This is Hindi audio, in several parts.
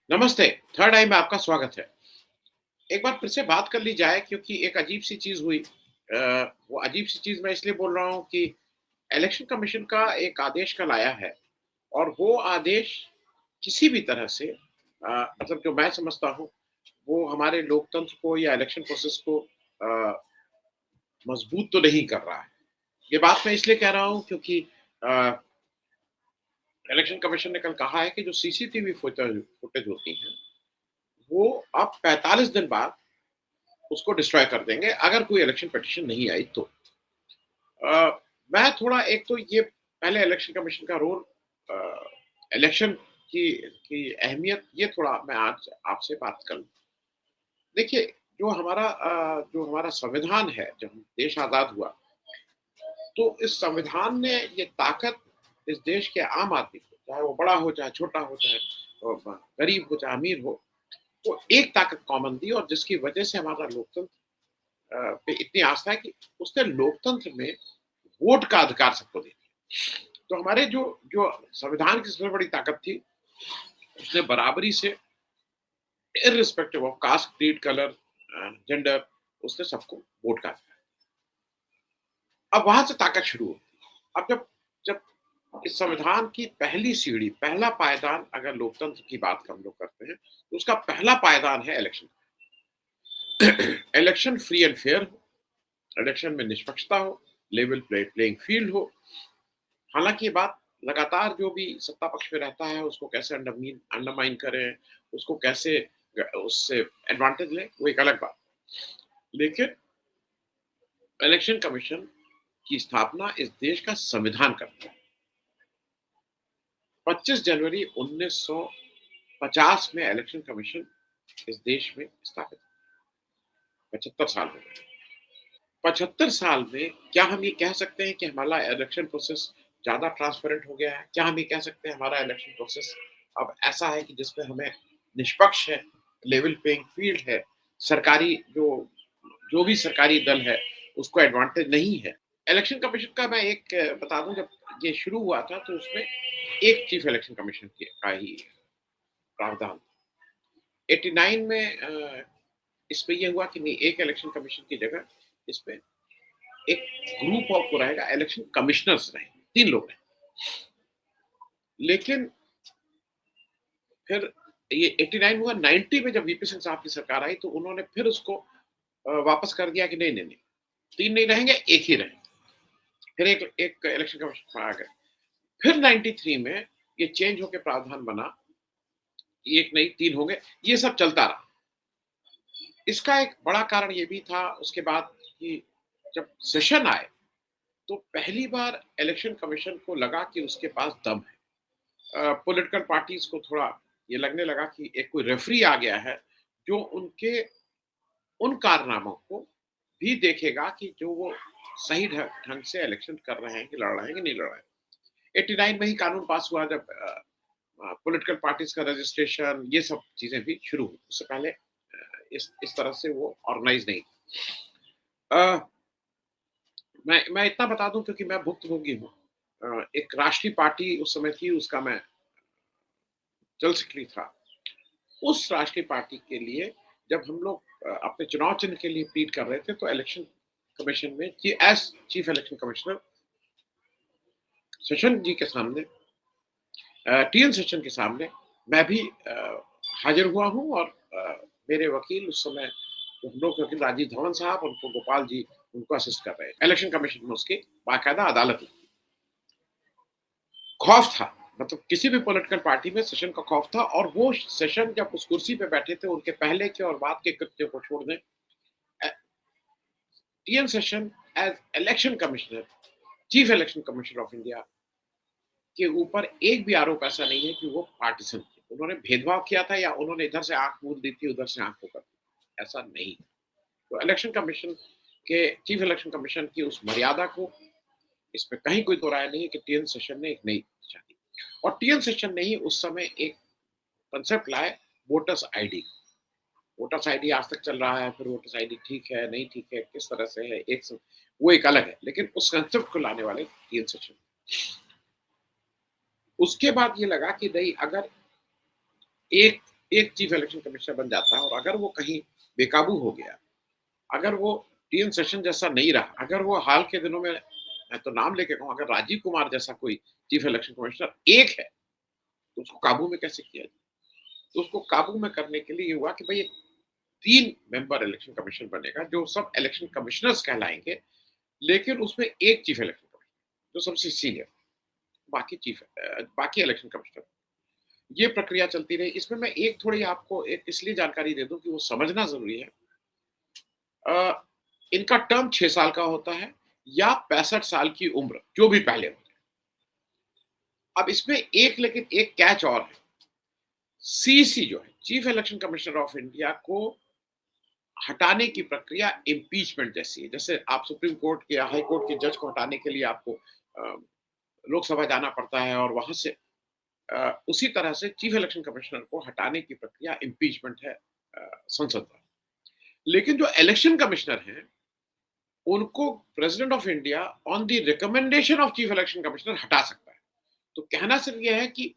नमस्ते, थर्ड आई में आपका स्वागत है। एक बार फिर से बात कर ली जाए क्योंकि एक अजीब-सी चीज़ हुई। वो अजीब-सी चीज़ मैं इसलिए बोल रहा हूँ कि इलेक्शन कमीशन का एक आदेश कल आया है और वो आदेश किसी भी तरह से मतलब जो मैं समझता हूँ, वो हमारे लोकतंत्र को या इलेक्शन प्रोसेस को अ, मजबूत तो नहीं कर रहा है। ये बात मैं इसलिए कह रहा हूँ क्योंकि अ, इलेक्शन कमीशन ने कल कहा है कि जो सीसीटीवी फुटेज फुटेज होती हैं, वो अब 45 दिन बाद उसको डिस्ट्रॉय कर देंगे अगर कोई इलेक्शन पिटीशन नहीं आई तो। मैं थोड़ा एक तो ये पहले इलेक्शन कमीशन का रोल इलेक्शन की अहमियत ये थोड़ा मैं आज आपसे बात करूँ। देखिए जो हमारा संविधान है, जब देश आज़ाद हुआ, तो इस संविधान ने ये ताकत इस देश के आम आदमी को, चाहे वो बड़ा हो, चाहे छोटा हो, चाहे गरीब हो, चाहे अमीर हो, वो एक ताकत कॉमन दी और जिसकी वजह से हमारा लोकतंत्र पे इतनी आस्था है कि उसने लोकतंत्र में वोट का अधिकार सबको दे दिया। तो हमारे जो जो संविधान की सबसे बड़ी ताकत थी, उसने बराबरी से irrespective of caste, creed, colour, gender, उसने सबको वोट का अधिकार। अब वहाँ से ताकत शुरू होती है। अब जब जब इस संविधान की पहली सीढ़ी, पहला पायदान अगर लोकतंत्र की बात हम लोग करते हैं, तो उसका पहला पायदान है election. Election free and fair हो, इलेक्शन में निष्पक्षता हो, लेवल प्लेइंग फील्ड हो। हालाँकि ये बात लगातार जो भी सत्ता पक्ष में रहता है उसको कैसे अंडरमाइन करें, उसको कैसे उससे एडवांटेज लें, वो एक अलग बात है। लेकिन इलेक्शन कमीशन की स्थापना इस देश का संविधान करता है। 25 जनवरी 1950 में इलेक्शन कमीशन इस देश में स्थापित, 75 साल हो गए। 75 साल में क्या हम ये कह सकते हैं कि हमारा इलेक्शन प्रोसेस ज़्यादा ट्रांसपेरेंट हो गया है? क्या हम ये कह सकते हैं हमारा इलेक्शन प्रोसेस अब ऐसा है कि जिसमें हमें निष्पक्ष है, लेवल प्लेइंग फील्ड है, सरकारी जो जो भी सरकारी दल है, उसको एडवांटेज नहीं है? इलेक्शन कमीशन का मैं एक बता दूँ, जब ये शुरू हुआ था तो उसमें एक चीफ इलेक्शन कमीशन के का ही प्रावधान। 89 में इसमें ये हुआ कि नहीं, एक इलेक्शन कमीशन की जगह इसमें एक ग्रुप ऑफ वो रहेगा, इलेक्शन कमिश्नर्स रहेंगे, 3 लोग रहेंगे। लेकिन फिर ये 89 हुआ, 90 में जब वीपी सिंह साहब की सरकार आई तो उन्होंने फिर उसको वापस कर दिया कि नहीं, नहीं, नहीं, 3 नहीं रहेंगे, 1 ही रहेंगे। फिर एक एक इलेक्शन कमीशन आ गए। फिर 93 में ये चेंज होके प्रावधान बना, 1 नहीं 3 होंगे, ये सब चलता रहा। इसका एक बड़ा कारण ये भी था उसके बाद कि जब सेशन आए, तो पहली बार इलेक्शन कमीशन को लगा कि उसके पास दम है। पॉलिटिकल पार्टीज़ को थोड़ा ये लगने लगा कि एक कोई रेफरी आ गया है, जो उनके उन कारनामों को भी देखेगा कि जो वो सही ढंग से इलेक्शन कर रहे हैं कि लड़ रहे हैं कि नहीं लड़ रहे हैं। 89 में ही कानून पास हुआ जब पॉलिटिकल पार्टीज़ का रजिस्ट्रेशन, ये सब चीज़ें भी शुरू हुई। उससे पहले इस तरह से वो ऑर्गनाइज़ नहीं थी। मैं इतना बता दूँ क्योंकि मैं भुक्तभोगी हूँ। एक राष्ट्रीय पार्टी उस समय थी, उसका मैं जनरल सेक्रेटरी था। उस राष्ट्रीय पार्टी के लिए जब हम लोग अपने चुनाव चिन्ह के लिए प्लीड कर रहे थे, तो इलेक्शन कमीशन में as chief election commissioner Seshan ji के सामने, टीएन सेशन के सामने मैं भी हाज़िर हुआ हूँ और मेरे वकील उस समय, जो हम लोग वकील राजीव धवन साहब, उनको गोपाल जी उनको असिस्ट कर रहे हैं। इलेक्शन कमीशन में उसकी बाकायदा अदालत लगी। खौफ था, मतलब किसी भी पॉलिटिकल पार्टी में सेशन का खौफ था और वो सेशन जब उस कुर्सी पे बैठे थे, उनके पहले के और बाद के कृत्य को छोड़ दें, T N Seshan as election commissioner, chief election commissioner of India के ऊपर एक भी आरोप ऐसा नहीं है कि वो पार्टिसन थे। उन्होंने भेदभाव किया था या उन्होंने इधर से आँख मूंद दी थी, उधर से आँख को कर दी, ऐसा नहीं। तो इलेक्शन कमीशन के चीफ इलेक्शन कमीशन की उस मर्यादा को, इसमें कहीं कोई दो राय नहीं है कि टीएन सेशन ने एक नई दिशा दी। और टीएन सेशन ने ही उस समय एक कांसेप्ट लाए, वोटर्स आईडी। वोटर्स आईडी आज तक चल रहा है, फिर वोटर्स आईडी ठीक है, नहीं ठीक है, किस तरह से है, वो एक अलग है, लेकिन उस कांसेप्ट को लाने वाले टीएन सेशन। उसके बाद ये लगा कि नहीं, अगर एक एक चीफ इलेक्शन कमिश्नर बन जाता है और अगर वो कहीं बेकाबू हो गया, अगर वो टीएन सेशन जैसा नहीं रहा, अगर वो हाल के दिनों में, मैं तो नाम लेके कहूँ, अगर राजीव कुमार जैसा कोई चीफ इलेक्शन कमिश्नर एक है, तो उसको काबू में कैसे किया जाए? तो उसको काबू में करने के लिए ये हुआ कि भई एक 3 मेंबर इलेक्शन कमीशन बनेगा, जो सब इलेक्शन कमिश्नर्स कहलाएँगे, लेकिन उसमें एक चीफ इलेक्शन कमिश्नर, जो सबसे सीनियर, बाकी इलेक्शन कमिश्नर। ये प्रक्रिया चलती रही। इसमें मैं एक थोड़ी आपको एक इसलिए जानकारी दे दूँ कि वो समझना ज़रूरी है। अ, इनका टर्म 6 साल का होता है या 65 साल की उम्र, जो भी पहले हो जाए। अब इसमें एक लेकिन एक कैच और है। सीईसी जो है, chief election commissioner of India को हटाने की प्रक्रिया इम्पीचमेंट जैसी है। जैसे आप सुप्रीम कोर्ट के या हाई कोर्ट के जज को हटाने के लिए आपको लोकसभा जाना पड़ता है और वहाँ से उसी तरह से चीफ इलेक्शन कमिश्नर को हटाने की प्रक्रिया इम्पीचमेंट है संसद द्वारा। लेकिन जो इलेक्शन कमिश्नर हैं, उनको president of India on the recommendation of chief election commissioner हटा सकता है। तो कहना सिर्फ ये है कि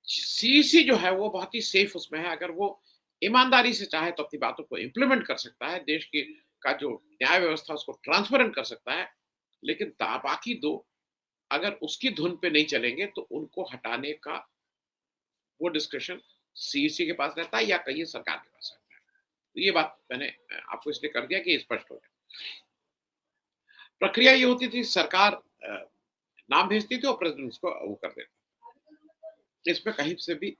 सीईसी जो है वो बहुत ही सेफ उसमें है। अगर वो ईमानदारी से चाहे तो अपनी बातों को इम्प्लीमेंट कर सकता है, देश की का जो न्याय व्यवस्था उसको ट्रांसपेरेंट कर सकता है। लेकिन बाकी दो अगर उसकी धुन पे नहीं चलेंगे तो उनको हटाने का वो डिस्क्रिप्शन सीईसी के पास रहता है या कहीं सरकार के पास रहता है। तो ये बात मैंने आपको इसलिए कर दिया कि स्पष्ट हो जाए। प्रक्रिया ये होती थी, सरकार नाम भेजती थी और प्रेसिडेंट उसको वो कर देता। इसमें कहीं से भी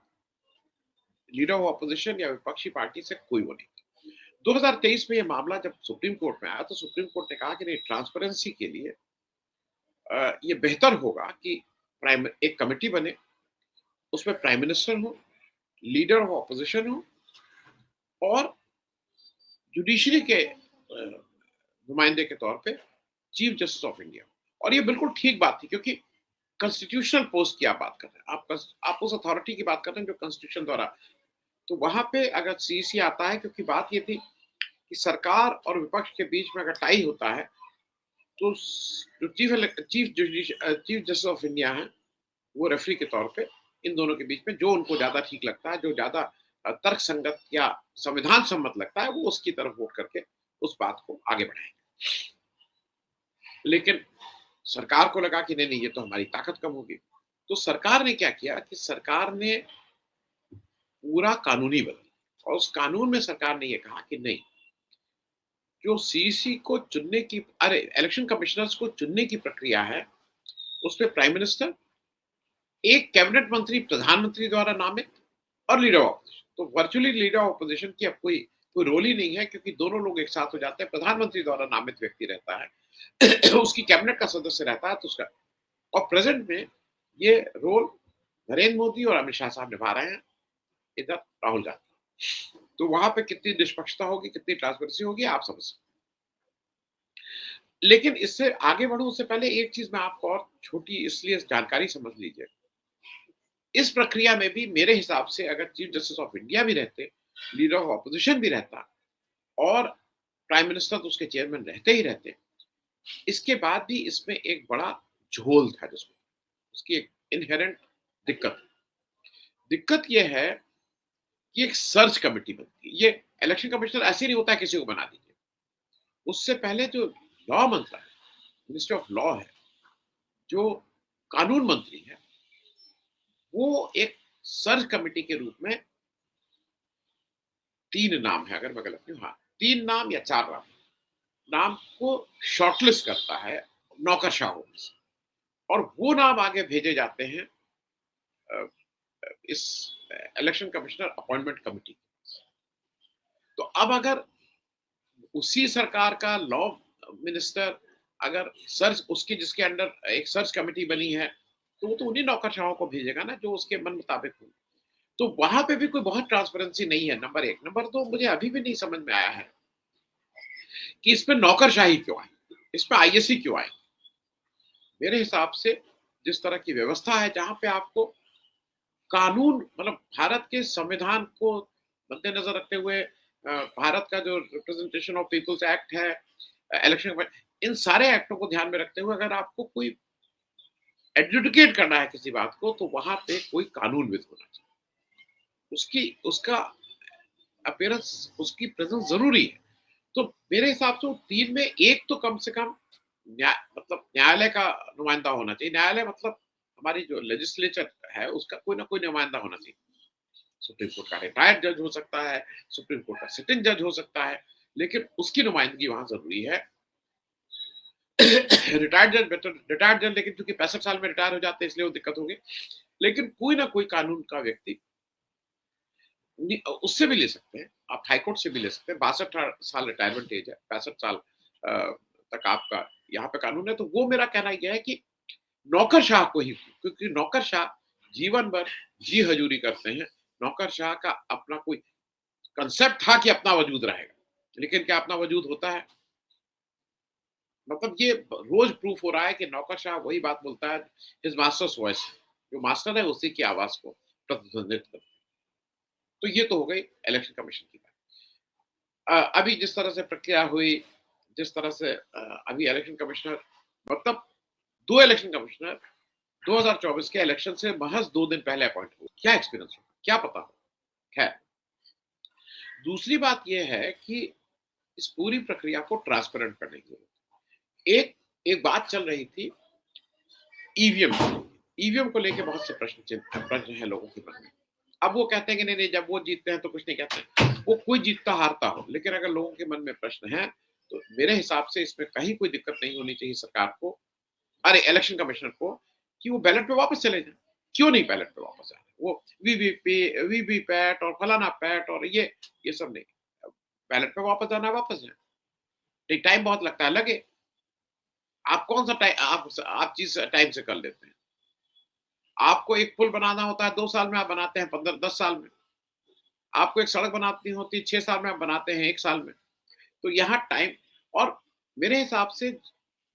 लीडर ऑफ अपोजिशन या विपक्षी पार्टी से कोई वो नहीं था। 2023 में ये मामला जब सुप्रीम कोर्ट में आया तो सुप्रीम कोर्ट ने कहा कि नहीं, ट्रांसपेरेंसी के लिए ये बेहतर होगा कि प्राइम एक कमेटी बने, उसमें प्राइम मिनिस्टर हो, लीडर ऑफ अपोजिशन हो और जुडिशरी के नुमाइंदे के तौर पे चीफ जस्टिस ऑफ इंडिया। और ये बिल्कुल ठीक बात थी क्योंकि कॉन्स्टिट्यूशनल पोस्ट की आप बात कर रहे हैं, आप उस अथॉरिटी की बात कर रहे हैं जो कॉन्स्टिट्यूशन द्वारा। तो वहां पे अगर सीईसी आता है, क्योंकि बात ये थी कि सरकार और विपक्ष के बीच में अगर टाई होता है तो जो चीफ जस्टिस ऑफ इंडिया है वो रेफरी के तौर पे इन दोनों के बीच में जो उनको ज्यादा ठीक लगता है, जो ज्यादा तर्क संगत या संविधान सम्मत लगता है, वो उसकी तरफ वोट करके उस बात को आगे बढ़ाएंगे। लेकिन सरकार को लगा कि नहीं नहीं, ये तो हमारी ताकत कम होगी। तो सरकार ने क्या किया कि सरकार ने पूरा कानूनी बदल और उस कानून में सरकार ने ये कहा कि नहीं, जो सीईसी को चुनने की इलेक्शन कमिश्नर्स को चुनने की प्रक्रिया है, उसमें प्राइम मिनिस्टर, एक कैबिनेट मंत्री प्रधानमंत्री द्वारा नामित और लीडर ऑफ अपोजिशन। तो वर्चुअली लीडर ऑफ अपोजिशन की अब कोई कोई रोल ही नहीं है क्योंकि दोनों लोग एक साथ हो जाते हैं। प्रधानमंत्री द्वारा नामित व्यक्ति रहता है उसकी कैबिनेट का सदस्य रहता है, तो उसका। और प्रेजेंट में ये रोल नरेंद्र मोदी और अमित शाह साहब निभा रहे हैं, इधर राहुल गांधी। तो वहां पे कितनी निष्पक्षता होगी, कितनी ट्रांसपेरेंसी होगी, आप समझ सकते। लेकिन इससे आगे बढ़ूं उससे पहले एक चीज मैं आपको और छोटी इसलिए जानकारी समझ लीजिए। इस प्रक्रिया में भी मेरे हिसाब से अगर चीफ जस्टिस ऑफ इंडिया भी रहते, लीडर ऑफ ऑपोजिशन भी रहता और प्राइम मिनिस्टर तो उसके चेयरमैन रहते ही रहते, इसके बाद भी इसमें एक बड़ा झोल था, जिसमें उसकी एक इनहेरेंट दिक्कत दिक्कत यह है कि एक सर्च कमेटी बनती है। ये इलेक्शन कमिश्नर ऐसे नहीं होता है किसी को बना दीजिए। उससे पहले जो लॉ मंत्रालय, मिनिस्ट्री ऑफ लॉ है, जो कानून मंत्री है, वो एक सर्च कमेटी के रूप में 3 नाम है, अगर मैं गलत नहीं हूं, हाँ 3 नाम या 4 नाम को शॉर्टलिस्ट करता है नौकरशाहों में से, और वो नाम आगे भेजे जाते हैं इस इलेक्शन कमिश्नर अपॉइंटमेंट कमिटी। तो अब अगर उसी सरकार का लॉ मिनिस्टर अगर सर्च उसकी जिसके अंडर एक सर्च कमेटी बनी है, तो वो तो उन्हीं नौकरशाहों को भेजेगा ना जो उसके मन मुताबिक हो। तो वहां पे भी कोई बहुत ट्रांसपेरेंसी नहीं है, नंबर 1। नंबर 2, मुझे अभी भी नहीं समझ में आया है कि इसमें नौकरशाही क्यों आई, इसमें आईएससी क्यों आई। मेरे हिसाब से जिस तरह की व्यवस्था है, जहां पे आपको कानून मतलब भारत के संविधान को मद्देनजर रखते हुए भारत का जो रिप्रेजेंटेशन ऑफ पीपल्स एक्ट है, इलेक्शन, इन सारे एक्टों को ध्यान में रखते हुए अगर आपको कोई एडजुडिकेट करना है किसी बात को, तो वहां पे कोई कानूनविद होना चाहिए। उसकी उसका अपीयरेंस, उसकी प्रेज़ेंस ज़रूरी है। तो मेरे हिसाब से वो 3 में 1 तो कम से कम मतलब न्यायालय का नुमाइंदा होना चाहिए। न्यायालय मतलब हमारी जो लेजिस्लेचर है, उसका कोई ना कोई नुमाइंदा होना चाहिए। सुप्रीम कोर्ट का रिटायर्ड जज हो सकता है, सुप्रीम कोर्ट का सिटिंग जज हो सकता है, लेकिन उसकी नुमाइंदगी वहाँ ज़रूरी है। रिटायर्ड जज लेकिन चूँकि 65 साल में रिटायर हो जाते हैं, इसलिए वो दिक्कत होगी। लेकिन कोई ना कोई कानून का व्यक्ति उससे भी ले सकते हैं, आप हाई कोर्ट से भी ले सकते हैं। 62 साल रिटायरमेंट एज है, 65 साल तक आपका यहाँ पे कानून है। तो वो मेरा कहना ये है कि नौकरशाह को ही, क्योंकि नौकरशाह जीवन भर जी हजूरी करते हैं। नौकरशाह का अपना कोई कांसेप्ट था कि अपना वजूद रहेगा, लेकिन क्या अपना वजूद होता है? मतलब ये रोज प्रूफ हो रहा है कि नौकरशाह वही बात बोलता है, हिज मास्टर्स वॉइस, जो मास्टर है उसी की आवाज को प्रतिध्वनित करता है। तो ये तो हो गई इलेक्शन कमीशन की बात। अभी जिस तरह से प्रक्रिया हुई, जिस तरह से अभी इलेक्शन कमिश्नर, मतलब 2 इलेक्शन कमिश्नर 2024 के इलेक्शन से महज़ 2 दिन पहले अपॉइंट हुए। क्या एक्सपीरियंस होगा? क्या पता हो? खैर, दूसरी बात ये है कि इस पूरी प्रक्रिया को ट्रांसपेरेंट करने की ज़रूरत है। एक एक बात चल रही थी ईवीएम की। ईवीएम को लेके बहुत से प्रश्न हैं लोगों के मन में। अब वो कहते हैं कि नहीं-नहीं, जब वो जीतते हैं तो कुछ नहीं कहते। वो कोई जीतता-हारता हो, लेकिन अगर लोगों के मन में प्रश्न हैं, तो मेरे हिसाब से इसमें कहीं कोई दिक्कत नहीं होनी चाहिए सरकार को, अरे इलेक्शन कमिश्नर को, कि वो बैलेट पे वापस चले जाएँ। क्यों नहीं बैलेट पे वापस जा रहे? वो वीवीपैट और फलाना पैट और ये सब नहीं। बैलेट पे वापस जाना है, वापस जाएँ। टाइम बहुत लगता है, लगे। आप कौन-सा आप चीज़ टाइम से कर लेते हैं। आपको एक पुल बनाना होता है 2 साल में, आप बनाते हैं 15-10 साल में। आपको एक सड़क बनानी होती है 6 साल में, आप बनाते हैं 1 साल में। तो यहाँ टाइम, और मेरे हिसाब से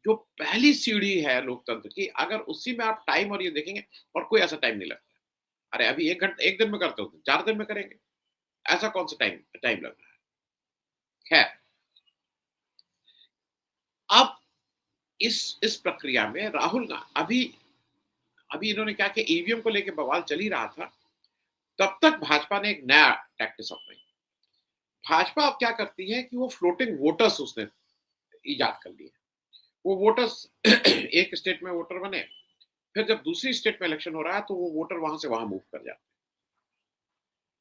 जो पहली सीढ़ी है लोकतंत्र की, अगर उसी में आप टाइम और ये देखेंगे, और कोई ऐसा टाइम नहीं लगता। अरे अभी 1 दिन में करते हो, 4 दिन में करेंगे। ऐसा कौन सा टाइम टाइम लग रहा है? खैर, अब इस प्रक्रिया में राहुल गा अभी अभी इन्होंने क्या किया, ईवीएम को लेके बवाल चल ही रहा था, तब तक भाजपा ने एक नया टैक्टिस अपनाई। भाजपा अब क्या करती है कि वो फ्लोटिंग वोटर्स उसने इजाद कर लिए। वो वोटर्स एक स्टेट में वोटर बने, फिर जब दूसरी स्टेट में इलेक्शन हो रहा है तो वो वोटर वहां से वहां मूव कर जाते हैं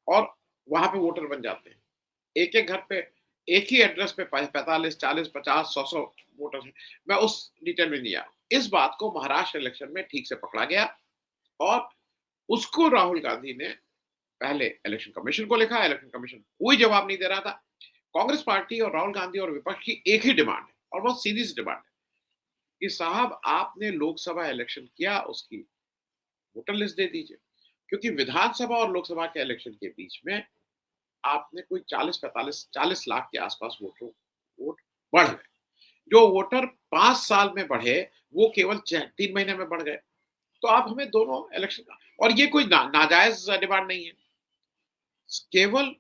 और वहां पे वोटर बन जाते हैं। एक-एक घर पे, एक ही एड्रेस पे 45, 40, 50, 100 वोटर हैं। मैं उस डिटेल में नहीं आ रहा हूं। इस बात को महाराष्ट्र इलेक्शन में ठीक से पकड़ा गया और उसको राहुल गांधी ने पहले इलेक्शन कमीशन को लिखा। इलेक्शन कमीशन कोई जवाब नहीं दे रहा था। कांग्रेस पार्टी और राहुल गांधी और विपक्ष की एक ही डिमांड है, और बहुत सीधी सी डिमांड है कि साहब आपने लोकसभा इलेक्शन किया, उसकी वोटर लिस्ट दे दीजिए, क्योंकि विधानसभा और लोकसभा के इलेक्शन के बीच में आपने कोई 40 लाख के आसपास वोट बढ़ गए। जो वोटर 5 साल में बढ़े, वो केवल 3 महीने में बढ़ गए। तो आप हमें दोनों इलेक्शन का, और ये कोई नाजायज डिमांड नहीं है। केवल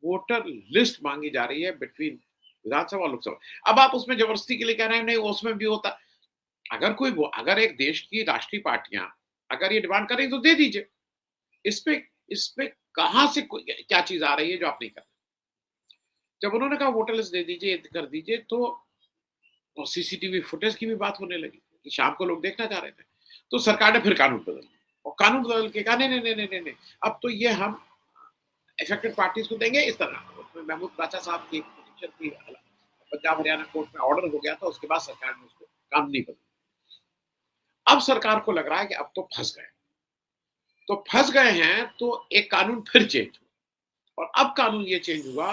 वोटर लिस्ट मांगी जा रही है बिटवीन विधानसभा और लोकसभा। अब आप उसमें जबरदस्ती के लिए कह रहे हैं नहीं उसमें भी होता। अगर एक देश की राष्ट्रीय पार्टियां अगर ये डिमांड कर रही तो दे दीजिए। इस पे कहां से क्या चीज आ रही है जो आप नहीं कर रहे? जब उन्होंने कहा वोटर लिस्ट दे दीजिए, कर दीजिए, तो और सीसीटीवी फुटेज की भी बात होने लगी कि शाम को लोग देखना चाह रहे थे। तो सरकार ने फिर कानून बदल दिया और कानून बदल के कहा नहीं नहीं नहीं नहीं नहीं, अब तो ये हम इफेक्टेड पार्टीज को देंगे इस तरह। उसमें महमूद पाचा साहब की पिटीशन थी, पंजाब हरियाणा कोर्ट में ऑर्डर हो गया था, उसके बाद सरकार ने उसको कानूनी बदल। अब सरकार को लग रहा है कि अब तो फंस गए। तो फंस गए हैं तो एक कानून फिर चेंज हुआ, और अब कानून ये चेंज हुआ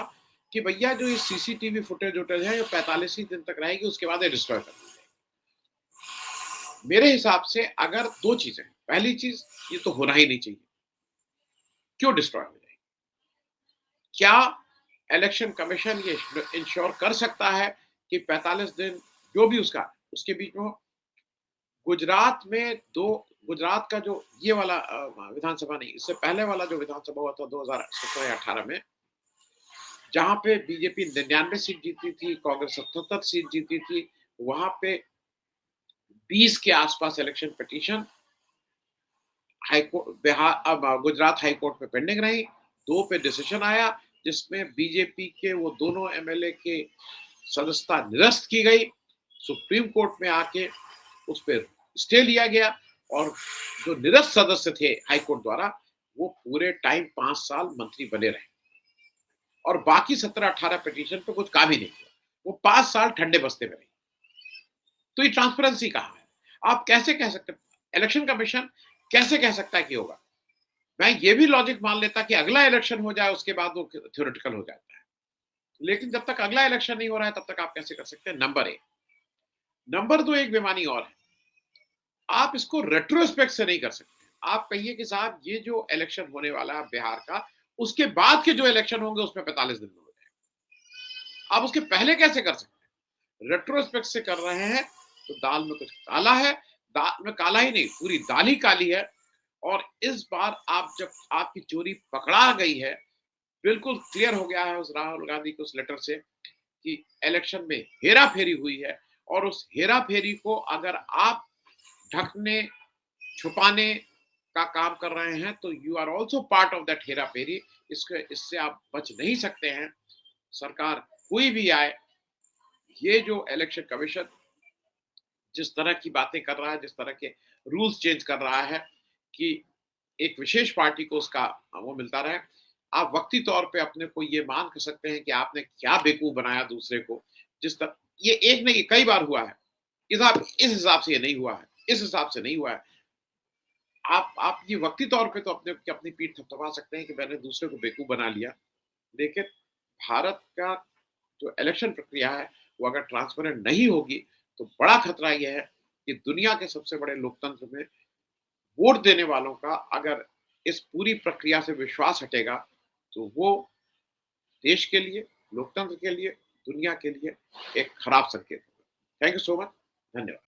कि भैया जो ये सीसीटीवी फुटेज वुटेज है ये 45 ही दिन तक रहेगी, उसके बाद ये डिस्ट्रॉय कर दी जाएगी। मेरे हिसाब से अगर 2 चीजें, पहली चीज ये तो होना ही नहीं चाहिए। क्यों डिस्ट्रॉय हो जाएगी? क्या इलेक्शन कमीशन ये इंश्योर कर सकता है कि 45 दिन जो भी उसके बीच में हो? गुजरात में 2 गुजरात का जो ये वाला विधानसभा नहीं, इससे पहले वाला जो विधानसभा हुआ था 2017 या 18 में, जहाँ पे बीजेपी 99 सीट जीती थी, कांग्रेस 77 सीट जीती थी, वहाँ पे 20 के आसपास election petition high court Bihar अब गुजरात हाई कोर्ट में पेंडिंग रही, 2 पे डिसीजन आया जिसमें बीजेपी के वो दोनों एमएलए के सदस्यता निरस्त की गई। सुप्रीम कोर्ट में आके उस पे स्टे लिया गया और जो निरस्त सदस्य थे हाई कोर्ट द्वारा, वो पूरे टाइम 5 साल मंत्री बने रहे और बाकी 17-18 पिटीशन पे कुछ काम ही नहीं किया। वो 5 साल ठंडे बस्ते में रही। तो ये ट्रांसपेरेंसी कहाँ है? आप कैसे कह सकते हैं इलेक्शन कमीशन कैसे कह सकता है कि होगा? मैं ये भी लॉजिक मान लेता कि अगला इलेक्शन हो जाए उसके बाद वो थ्योरेटिकल हो जाता है। लेकिन जब तक अगला इलेक्शन नहीं हो रहा है तब तक आप कैसे कर सकते हैं? नंबर 1। नंबर 2 एक बेईमानी और है। आप इसको रेट्रोस्पेक्ट से नहीं कर सकते। आप कहिए कि साहब ये जो इलेक्शन होने वाला है बिहार का, उसके बाद के जो इलेक्शन होंगे उसमें 45 दिन में हो जाएगा। आप उसके पहले कैसे कर सकते हैं? रेट्रोस्पेक्ट से कर रहे हैं तो दाल में कुछ काला है, दाल में काला ही नहीं, पूरी दाल ही काली है। और इस बार आप जब आपकी चोरी पकड़ा गई है, बिल्कुल क्लियर हो गया है उस राहुल गांधी के उस लेटर से कि इलेक्शन में हेरा-फेरी हुई है और उस हेरा-फेरी को अगर आप ढकने, छुपाने का काम कर रहे हैं तो you are also part of that हेरा-फेरी। इसके इससे आप बच नहीं सकते हैं। सरकार कोई भी आए, ये जो इलेक्शन कमीशन जिस तरह की बातें कर रहा है, जिस तरह के रूल्स चेंज कर रहा है कि एक विशेष पार्टी को उसका वो मिलता रहे। आप वक़्ती तौर पे अपने को ये मान कर सकते हैं कि आपने क्या बेवकूफ़ बनाया दूसरे को। जिस तर ये एक नहीं कई बार हुआ है। इस हिसाब से ये नहीं हुआ है, इस हिसाब से नहीं हुआ है। आप ये वक़्ती तौर पे तो अपनी पीठ थपथपा सकते हैं कि मैंने दूसरे को बेवकूफ़ बना लिया। लेकिन भारत का जो इलेक्शन प्रक्रिया है, वो अगर ट्रांसपेरेंट नहीं होगी, तो बड़ा खतरा ये है कि दुनिया के सबसे बड़े लोकतंत्र में वोट देने वालों का अगर इस पूरी प्रक्रिया से विश्वास हटेगा, तो वो देश के लिए, लोकतंत्र के लिए, दुनिया के लिए एक खराब संकेत होगा। Thank you so much. धन्यवाद।